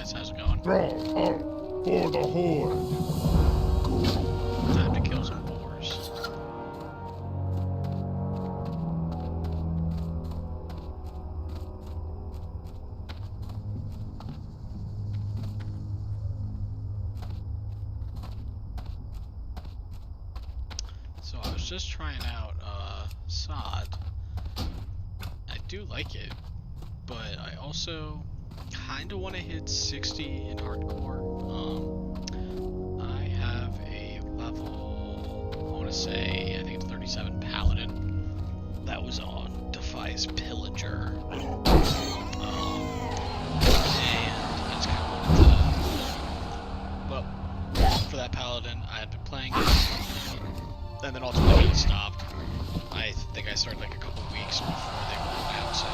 guys, how's it going? For the Horde. Time to kill some boars. So I was just trying out SOD. I do like it, but I also kind of want to hit 60 in hardcore. I have a level, I want to say, I think it's 37 Paladin. That was on Defies Pillager. And I just kind of wanted to, well, for that Paladin, I had been playing it, and then ultimately it stopped. I think I started like a couple weeks before they were announcing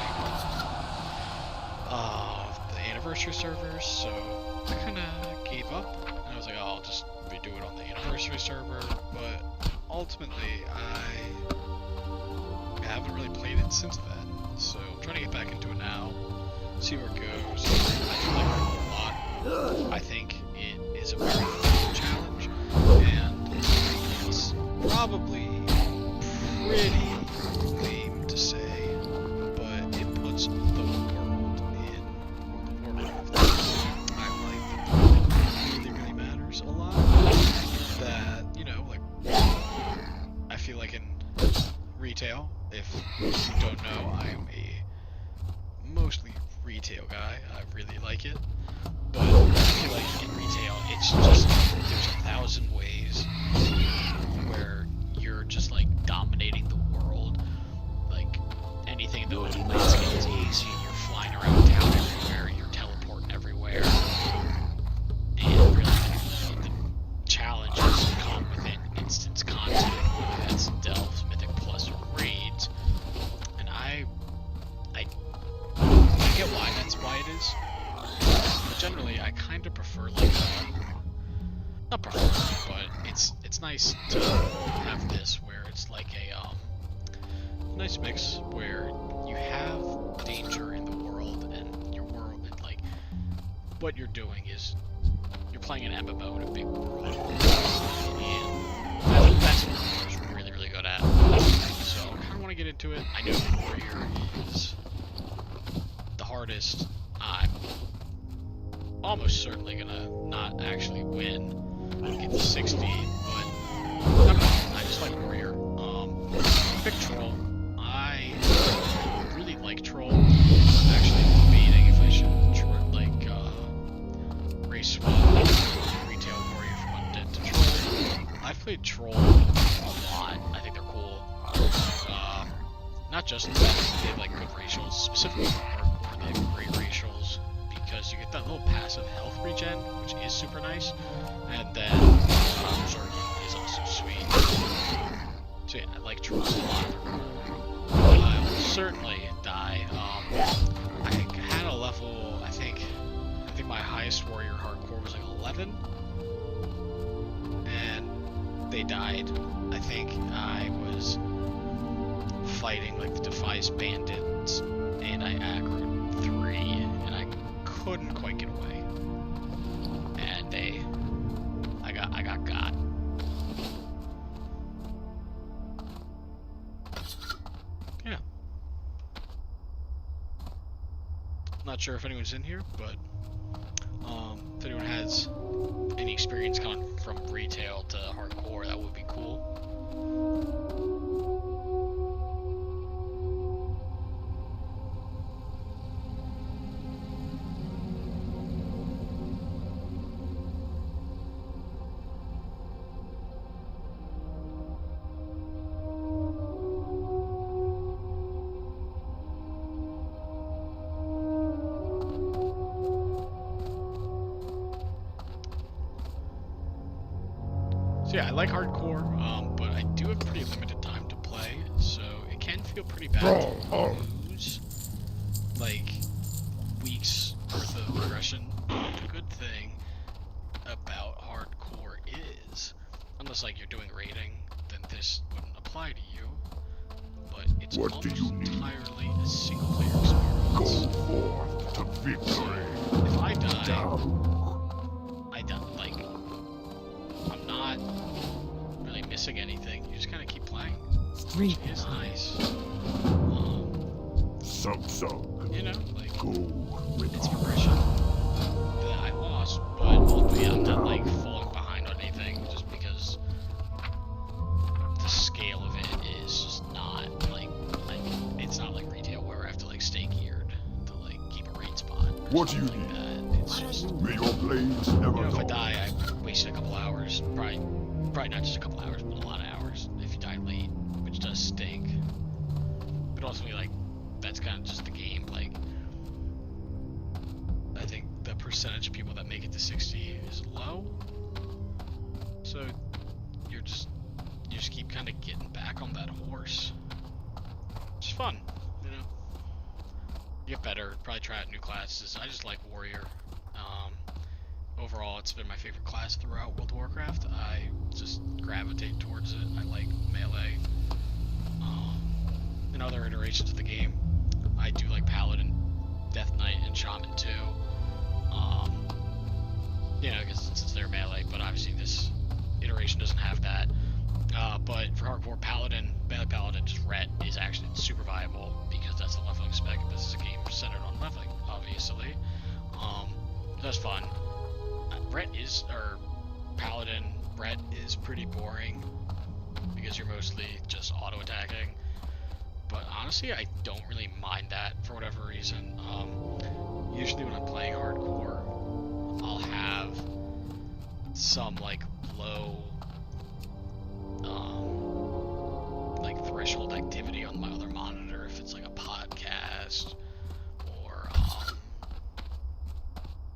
the anniversary servers, so I kind of gave up, and I was like, oh, I'll just redo it on the anniversary server, but ultimately I haven't really played it since then, so I'm trying to get back into it now, see where it goes. I do like it a lot. I think it is a very fun challenge, and it's probably pretty lame to say, but it puts the world in World of Warcraft. I like that the world really matters a lot. That, you know, like, I feel like in retail, if you don't know, I'm a mostly retail guy. I really like it, but I feel like in retail, it's just, there's 1,000 ways where you're just like dominating the world. Like anything in the landscape is easy, you're flying around town everywhere, you're teleporting everywhere. And really the challenges come within instance content, whether that's Delves, Mythic Plus, or Raids. And I get why that's why it is. But generally I kinda prefer like not prefer, but it's nice to have this where it's like a nice mix where you have danger in the world, and your world, and like what you're doing is you're playing an MMO in a big world, and that's what I'm really, really good at. So I kind of want to get into it. I know Warrior is the hardest. I'm almost certainly gonna not actually win. Get to 60, but I don't know, I just like Warrior. Pick Troll. I really like Troll. I'm actually debating if I should race swap Retail Warrior from Undead to Troll. I've played Troll a lot. I think they're cool. Not just that, they have like good racials, specifically for hardcore, they have great racials, because you get that little passive health regen, which is super nice. And then Zerging is also sweet. So yeah, I like Trolls a lot. I will certainly die. I had a level, I think my highest warrior hardcore was like 11. And they died. I think I was fighting like the Defies bandits, and I aggroed 3, and I couldn't quite get away. And I got. Yeah. Not sure if anyone's in here, but if anyone has any experience coming from retail to hardcore, that would be cool. So yeah, I like hardcore, but I do have pretty limited time to play, so it can feel pretty bad to lose, like, weeks worth of progression. The good thing about hardcore is, unless like you're doing raiding, then this wouldn't apply to you, but it's almost entirely a single player experience. Go forth to victory. If I I don't, like, I'm not really missing anything. You just kind of keep playing. Which is nice. You know, like, it's progression that I lost, but ultimately I'm not, like, falling behind on anything just because the scale of it is just not, like, it's not like retail where I have to, like, stay geared to, like, keep a raid spot. What do you Like need? that. It's just, May your blades never you know, if I dull. die, I wasted a couple hours. Probably not just a couple hours, but a lot of hours if you die late, which does stink. But also, like, that's kind of just the game. Like, I think the percentage of people that make it to 60 is low. So you just keep kind of getting back on that horse. It's fun, you know. You get better. Probably try out new classes. I just like warrior. Overall, it's been my favorite class throughout World of Warcraft. I just gravitate towards it. I like melee. In other iterations of the game, I do like Paladin, Death Knight, and Shaman too. You know, because since they're melee, but obviously this iteration doesn't have that. But for hardcore Paladin, melee Paladin, just Ret is actually super viable because that's the leveling spec. This is a game centered on leveling, obviously. That's fun. Paladin Ret is pretty boring because you're mostly just auto attacking. But honestly, I don't really mind that for whatever reason. Usually when I'm playing hardcore, I'll have some like low like threshold activity on my other monitor if it's like a podcast or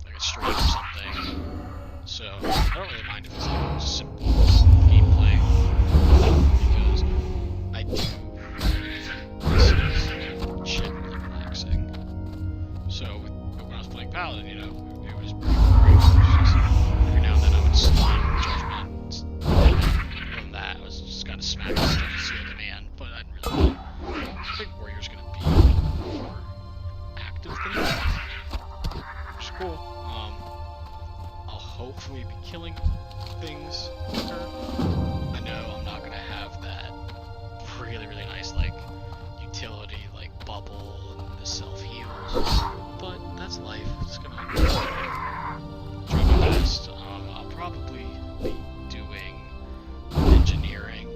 like a stream or something. So I don't really mind if it's like simple gameplay because I do shit really relaxing. So when I was playing Paladin, you know, it was pretty boring. Every now and then I would stun Judgment. Other than that, I was just kind of smacking stuff to seal command, but I didn't really. I think Warrior's gonna be more active than that, which is cool. I'll hopefully be killing things quicker. I know I'm not gonna have that really nice like utility like bubble and the self heals, but that's life. It's gonna try my best. I'll probably be doing engineering.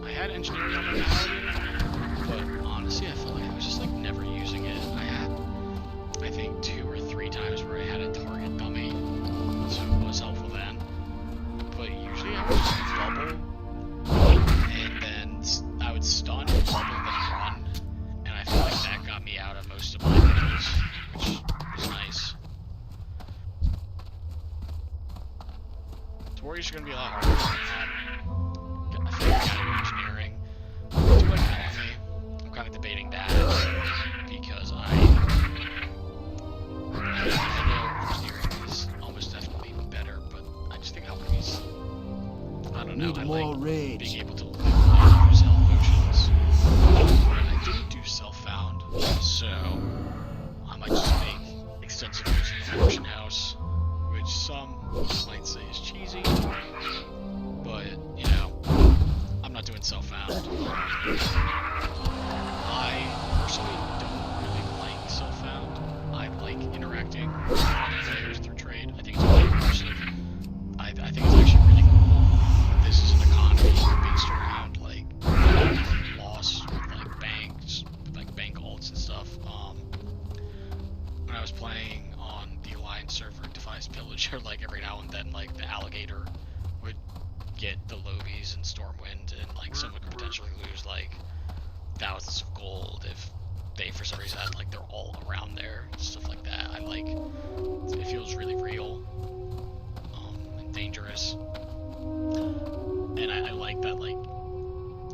I had engineering on my Paladin, but honestly I felt like I was just like never using it. I had I think 2 or 3 times where I had a target dummy, so it was helpful then. But usually I would just bubble and then I would stun, bubble, then run, and I feel like that got me out of most of my enemies, which was nice. So Warriors are going to be a lot harder. I feel like I gotta do engineering. I do like alchemy. I'm kind of debating that because I know engineering is almost definitely better, but I just think alchemy's, I don't know, I like being able to use health potions. I didn't do self-found, so I might just make extensive use of the potion house, which some might say is cheesy, but, you know, I'm not doing self-found. I personally don't really like self-found. I like interacting with players through trade. I think it's really immersive. I think it's actually really cool that this is an economy based around like loss with like banks, like bank alts and stuff. When I was playing on the Alliance server in Defiance Pillager, like every now and then like the alligator would get the Lobies and Stormwind, and like someone could potentially lose like thousands of gold if they for some reason had like they're all around there, stuff like that. I like it feels really real and dangerous, and I like that like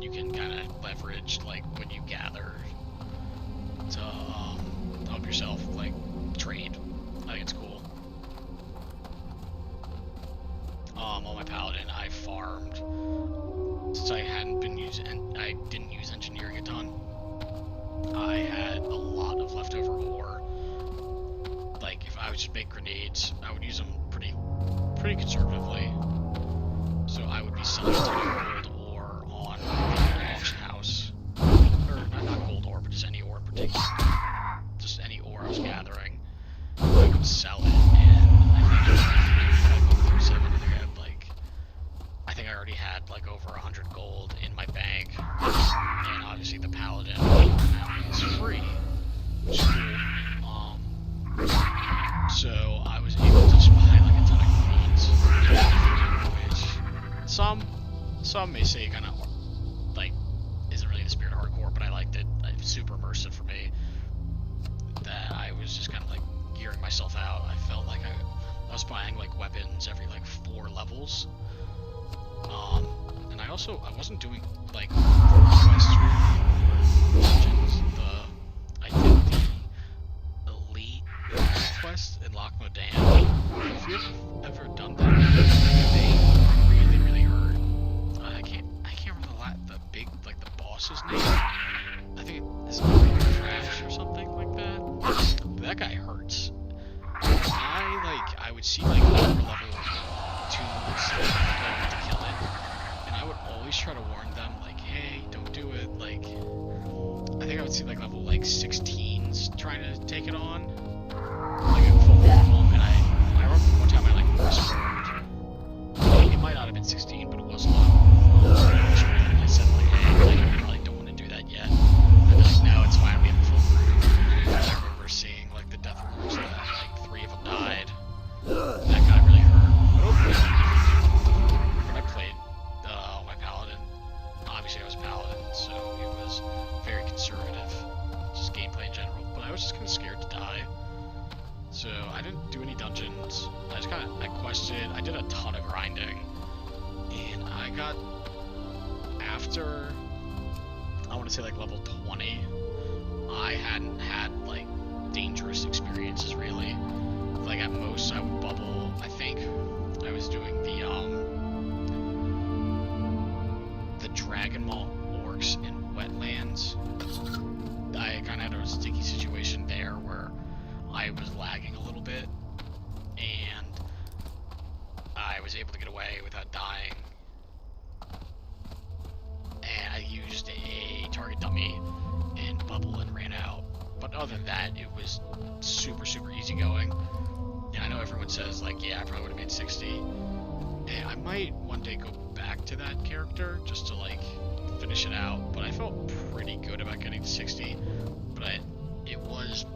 you can kind of leverage like when you gather to help yourself like trade. I think it's cool. On my Paladin, I farmed since I didn't use engineering a ton. I had a lot of leftover ore. Like if I would just make grenades. I would use them pretty conservatively. So I would be selling gold ore on the auction house. Or not gold ore, but just any ore in particular. Just any ore I was gathering. I would sell it, and I think I already had like over 100 gold in my bank. And obviously the paladin is free, which is cool. So I was able to just buy like a ton of greens, which some may say kind of like isn't really the spirit of hardcore, but I liked it. It's super immersive for me. That I was just kind of like gearing myself out. I felt like I was buying like weapons every like 4 levels. And I wasn't doing like quests or dungeons. I did the elite quest in Loch Modan. If you've ever done that, they really hurt. I can't remember the boss's name. I think it's Crash or something like that. But that guy hurts. I would see like level 2 stuff to kill it, and I would always try to warn them like, hey, don't do it. Like, I think I would see like level like 16s trying to take it on, like a full form, and I remember one time I like whispered. It might not have been 16, but it was low. And I said like, hey, I probably don't want to do that yet. And they're like, no, it's fine. We have a full group. I remember seeing like the death rolls that like 3 of them died. That guy really hurt. But overall, when I played my paladin, obviously I was paladin, so it was very conservative, just gameplay in general. But I was just kind of scared to die, so I didn't do any dungeons. I quested. I did a ton of grinding, and I got after I want to say like level 20. I hadn't had like dangerous experiences really. Like at most I would bubble. I think I was doing the Dragon Maw orcs in wetlands. I kind of had a sticky situation there where I was lagging a little bit, and I was able to get away without dying. And I used a target dummy and bubble and ran out. But other than that, it was super easy going. And I know everyone says like, yeah, I probably would have made 60. And I might one day go back to that character just to like finish it out. But I felt pretty good about getting to 60. But it was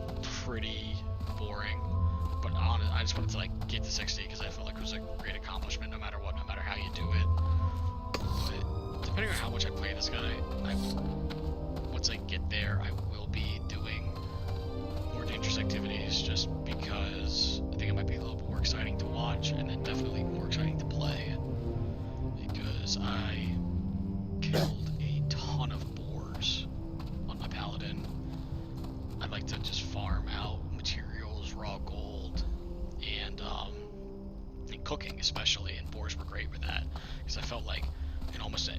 pretty boring. But I just wanted to like get to 60 because I felt like it was a great accomplishment no matter what, no matter how you do it. But depending on how much I play this guy, once I get there, I will be doing more dangerous activities just because I think it might be a little more exciting to watch, and then definitely more exciting to play, because I killed a ton of boars on my paladin. I like to just farm out materials, raw gold, and cooking especially, and boars were great with that, because I felt like in almost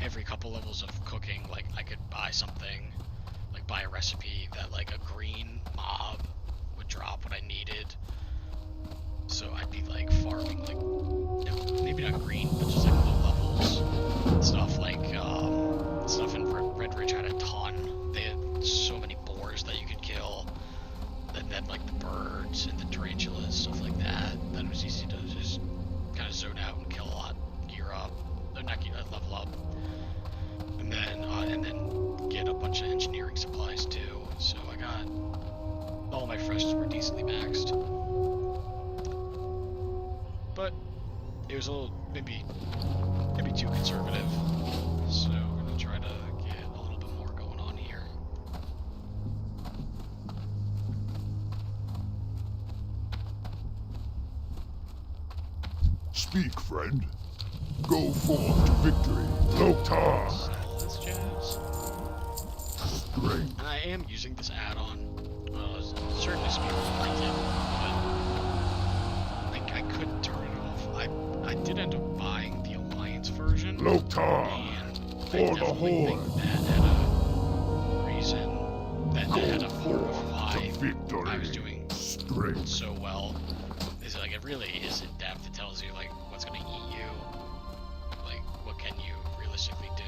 every couple levels of cooking, like I could buy something, like buy a recipe that like a green mob would drop what I needed. So I'd be like farming like maybe not green, but just like low levels stuff. Like stuff in Red Ridge had a ton. They had so many boars that you could kill. And then like the birds and the tarantulas, stuff like that. That was easy to just kind of zone out and kill a lot, gear up, or not gear, level up. And then get a bunch of engineering supplies too. So I got all my freshes were decently maxed, but it was a little maybe too conservative. So we're gonna try to get a little bit more going on here. Speak, friend. Go forth to victory. Loktar. Strength. I am using this add-on. Certainly some people like it, but I couldn't turn it off. I did end up buying the Alliance version. Loktar. And For the Horde. That had a reason. That had a part of why victory. I was doing Strength. like, it really is in depth. It tells you, like, what's gonna eat you, like, what can you realistically do,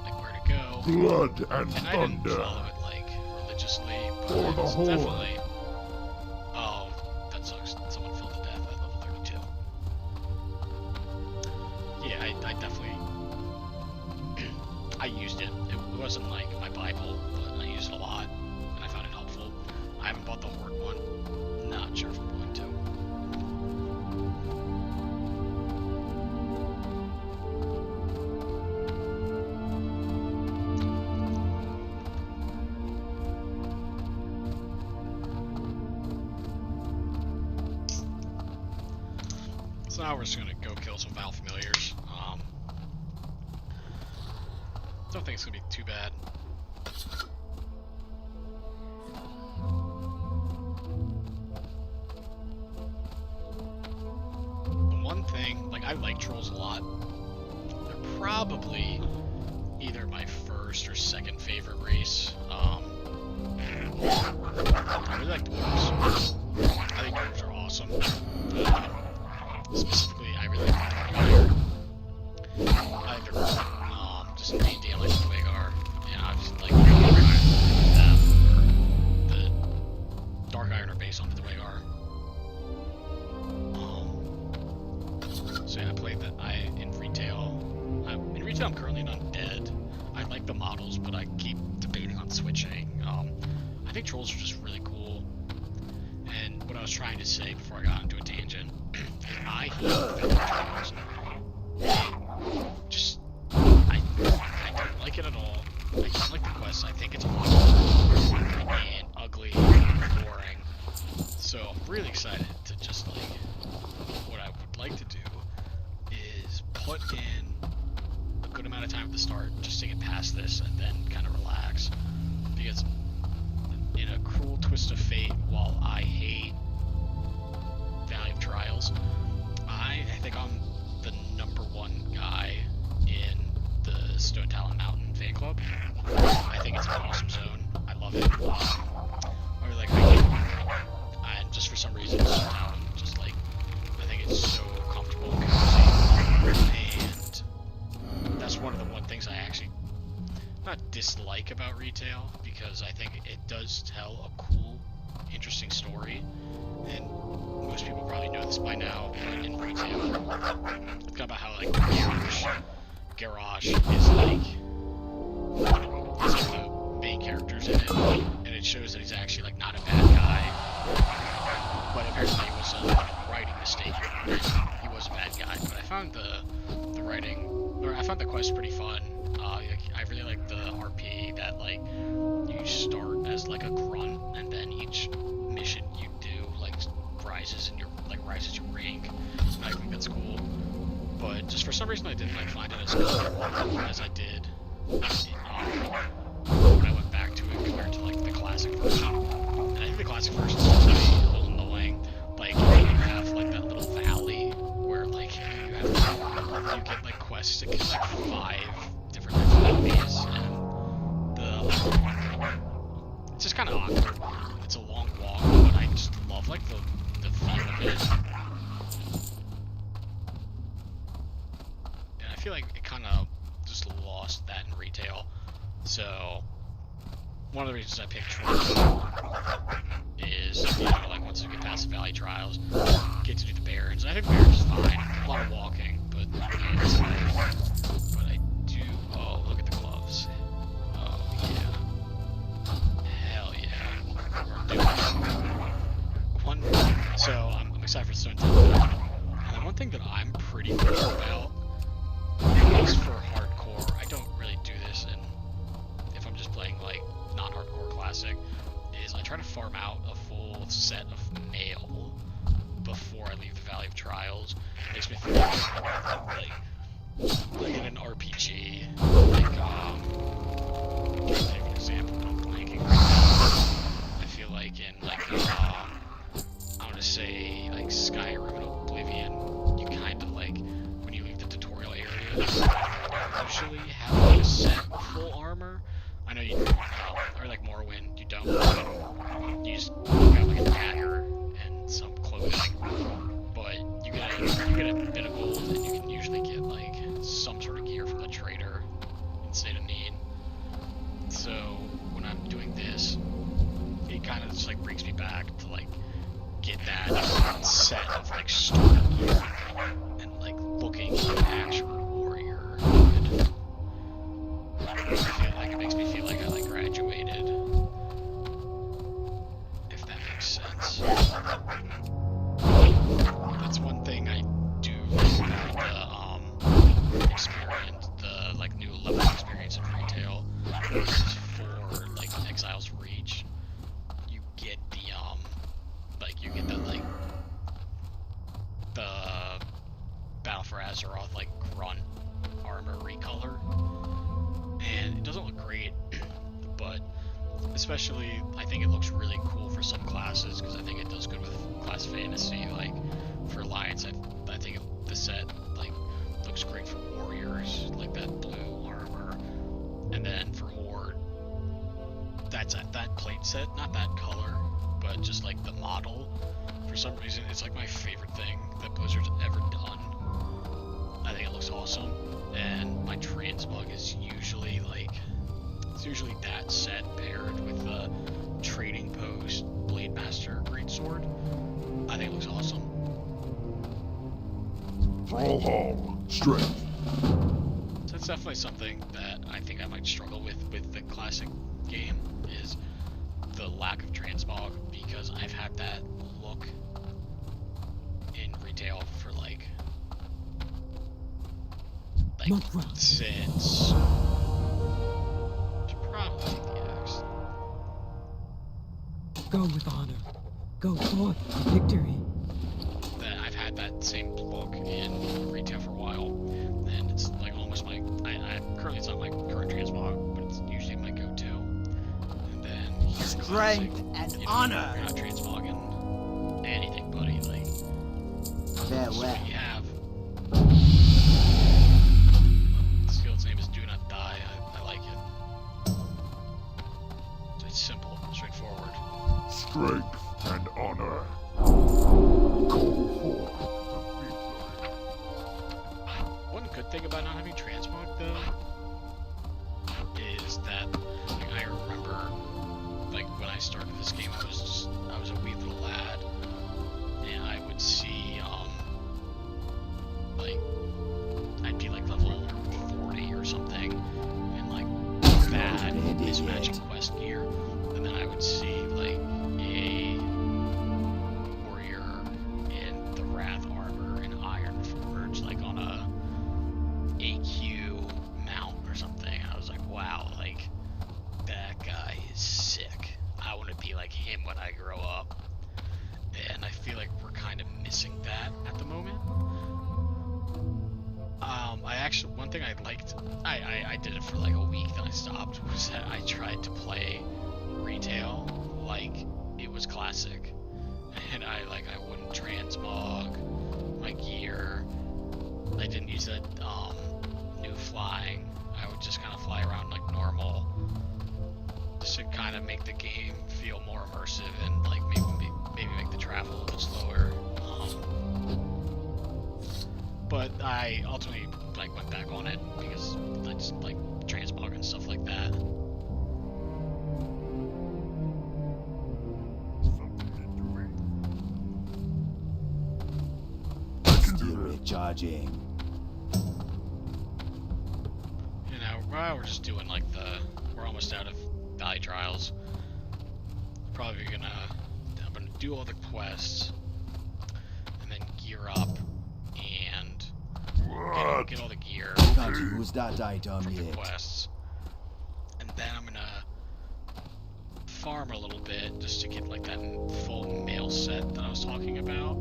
like, where to go. Blood and And I didn't thunder. follow it, like, religiously, but For the it's Horde. definitely... Oh, that sucks. Someone fell to death at level 32. Yeah, I definitely... I used it. It wasn't, like, my Bible, but I used it a lot, and I found it helpful. I haven't bought the Horde one. Not sure if I'm going to. So now we're just gonna go kill some Val familiars. Don't think it's gonna be too bad. The one thing, like, I like trolls a lot. They're probably either my first or second favorite race. I really like dwarves. I think dwarves are awesome. Specifically, I really like the Dwarf. I think they're just main deal like the Dwarf. And I just like them. The Dark Iron are based on the Dwarf. So yeah, I played that. In retail. In retail, I'm currently an undead. I like the models, but I keep debating on switching. I think trolls are just really cool. And what I was trying to say before I got into a tangent, I hate filter trials. Just, I don't like it at all. I don't like the quest. I think it's awful and ugly and boring. So I'm really excited to just, like, what I would like to do is put in a good amount of time at the start just to get past this and then kind of relax. Because in a cruel twist of fate, while I hate Valley of Trials, I think I'm the #1 guy in the Stone Talon Mountain fan club. I think it's an awesome zone. I love it. I really like hiking. And just for some reason, Stone Talon, just like, I think it's so comfortable and cozy. And that's one of the things I actually not dislike about retail, because I think it does tell a cool, interesting story. And most people probably know this by now, but in retail, it's kind of about how, like, Garage is like the main characters in it, and it shows that he's actually, like, not a bad guy, but apparently it was a writing mistake. He was a bad guy, but I found the writing, or I found the quest pretty fun. I really like the RP that, like, you start as, like, a grunt, and then each mission you do, like, rises your rank. And I think that's cool. But just for some reason I didn't, like, find it as comfortable as I did when I went back to it compared to, like, the classic version. And I think the classic version is actually a little annoying. Like, you have, like, that little valley where, like, you get, like, quests to get, like, 5 different types of enemies, and it's just kind of awkward. It's a long walk, but I just love, like, the feel of it. And I feel like it kind of just lost that in retail. So one of the reasons I picked Troy is, you know, like, once you get past the Valley Trials, get to do the Barrens. I think Barrens is fine. A lot of walking, but it's fine. But I do. Oh, look at the gloves. Oh yeah. Hell yeah. We're doing it. So I'm excited for Stone Temple. And then one thing that I'm pretty cool about, at least for hardcore, I don't really do this, and if I'm just playing, like, non-hardcore classic, is I try to farm out a full set of mail before I leave the Valley of Trials. It makes me feel like in an RPG, like, I'm trying to take an example, but I'm blanking right now. I feel like in, like, I want to say, like, Skyrim and Oblivion, you kind of, like, when you leave the tutorial area, you usually have, like, a set of full armor. I know you, or like Morrowind, you don't. You just have, like, a dagger and some clothing. Azeroth like grunt armor recolor, and it doesn't look great, but especially I think it looks really cool for some classes because I think it does good with class fantasy. Like for Alliance, I think the set like looks great for warriors, like that blue armor, and then for Horde, that's that plate set, not that color, but just like the model. For some reason, it's like my favorite thing that Blizzard's ever done. I think it looks awesome, and my transmog is usually like, it's usually that set paired with the Trading Post Blade Master Greatsword. I think it looks awesome. Hall, strength. So that's definitely something that I think I might struggle with the classic game, is the lack of transmog, because I've had that look in retail for like since should probably take the axe. Go with honor. Go forth to victory. That I've had that same look in retail for a while, and it's like almost my I currently it's not my current transmog, but it's usually my go-to. And then here in Strength Classic, and you know, honor. you're not transmogging anything, buddy. Like that's Farewell. what you have. The skill's name is Do Not Die. I like it. So it's simple, straightforward. Strength and honor. Go forth to victory. One good thing about not having transmog though is that like, I remember like when I started this game I was a wee little lad, and I would see like I'd be like level 40 or something and like bad mismatching quest gear, and then I would see like a warrior in the Wrath armor and Iron Forge like on a AQ mount or something, and I was like, wow, like that guy is sick. I want to be like him when I grow up. And I feel like we're kind of missing that at the moment. I actually, one thing I liked, I did it for like a week, then I stopped, was that I tried to play retail like it was classic. And I wouldn't transmog my gear. I didn't use that new flying. I would just kind of fly around like normal, just to kind of make the game feel more immersive and like maybe make the travel a little bit slower. But I ultimately like went back on it because I just like transmog and stuff like that. Still recharging. You know, we're just doing like we're almost out of Valley Trials. I'm gonna do all the quests and then gear up and get all the gear Can't use that item from the yet. quests, and then I'm gonna farm a little bit just to get like that full mail set that I was talking about,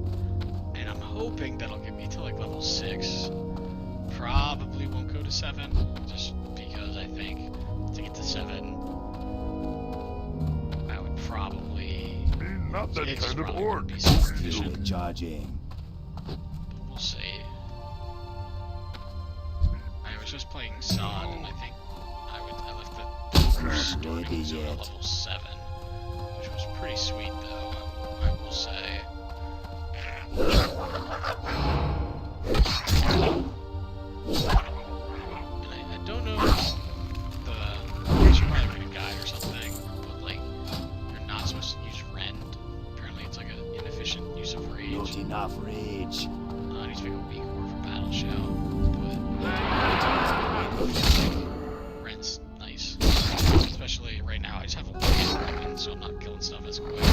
and I'm hoping that'll get me to like level 6. Probably won't go to 7, just because I think to get to 7 I would probably Not that it's kind of probably orc. gonna be Still sufficient, recharging. but we'll see. I was just playing Sod, and I think I left the starting zone at level 7, which was pretty sweet though, I will say. And I don't know if there should probably read a guide or something, but like, you're not supposed to use Rend. Apparently it's like an inefficient use of Rage. Not enough rage. It needs to be a weak core for Battle Shout, but Rend's nice. Especially right now, I just have a laser weapon, so I'm not killing stuff as quick. But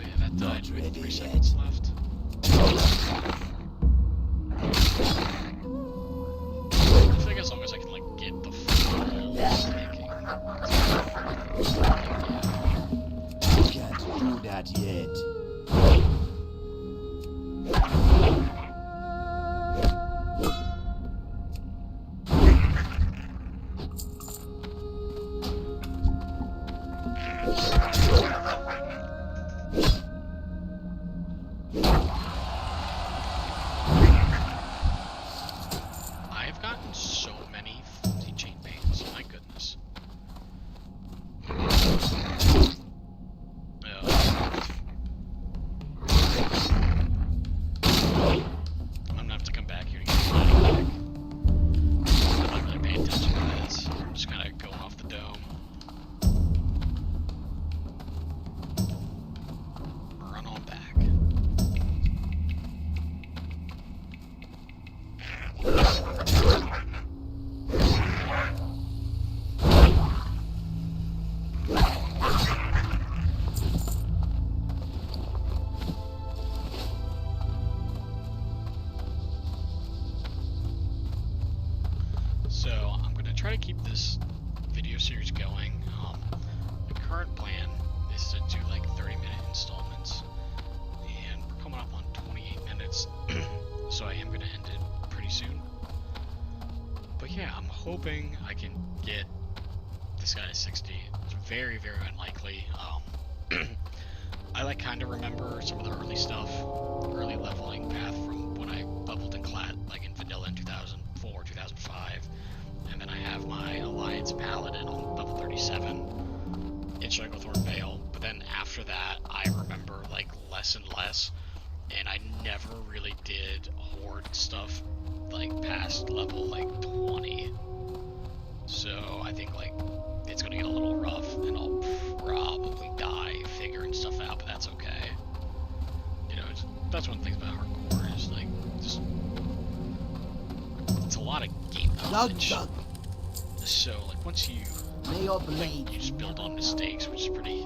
yeah, that died with 3 seconds left. I think as long as I can like get the full taking. Can't do that yet. hoping I can get this guy to 60. It's very, very unlikely. I like kind of remember some of the early stuff, early leveling path from when I leveled in Clat, like in Vanilla in 2004, 2005. And then I have my Alliance Paladin on level 37 in Stranglethorn Vale. But then after that, I remember like less and less. And I never really did Horde stuff like past level like 20. So I think like it's gonna get a little rough and I'll probably die figuring stuff out, but that's okay. You know, that's one of the things about hardcore is like just it's a lot of game knowledge. So like once you May your blade you just build on mistakes, which is pretty